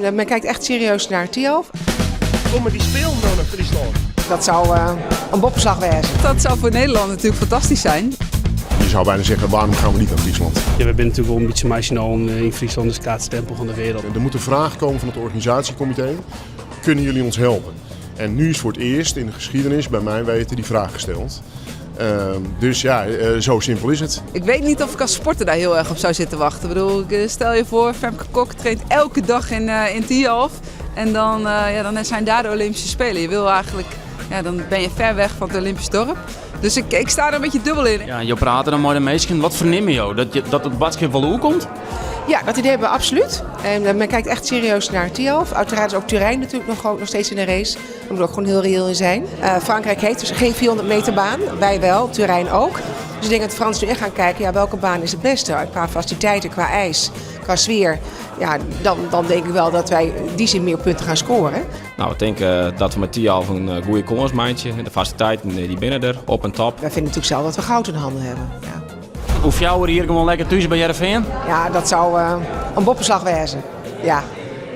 Men kijkt echt serieus naar Tialf. Komen die spelen nou naar Friesland? Dat zou een boppenslag wezen. Dat zou voor Nederland natuurlijk fantastisch zijn. Je zou bijna zeggen, waarom gaan we niet naar Friesland? Ja, we zijn natuurlijk wel een beetje marginaal in Friesland, de staatsstempel van de wereld. Er moet een vraag komen van het organisatiecomité. Kunnen jullie ons helpen? En nu is voor het eerst in de geschiedenis, bij mijn weten, die vraag gesteld. Dus ja, zo simpel is het. Ik weet niet of ik als sporter daar heel erg op zou zitten wachten. Ik bedoel, stel je voor, Femke Kok traint elke dag in Tialf. En dan zijn daar de Olympische Spelen. Je wil eigenlijk, dan ben je ver weg van het Olympisch dorp. Dus ik sta er een beetje dubbel in. Ja, je praat dan maar de meesten. Wat verneem je? Dat het badschip wel hoe komt? Ja, dat idee hebben we absoluut. En men kijkt echt serieus naar Tialf. Uiteraard is ook Turijn natuurlijk nog steeds in de race. Daar moeten we ook gewoon heel reëel in zijn. Frankrijk heeft dus geen 400 meter baan. Wij wel, Turijn ook. Dus ik denk dat de Fransen nu echt gaan kijken, welke baan is het beste? Qua faciliteiten, qua ijs, qua sfeer. Ja, dan denk ik wel dat wij die zin meer punten gaan scoren. Nou, ik denk dat we met Tialf een goede koersmandje. De faciliteiten die binnen er, op en top. Wij vinden natuurlijk zelf dat we goud in handen hebben. Ja. Hoef jou hier gewoon lekker thuis bij Heerenveen? Ja, dat zou een boppenslag wezen. Ja.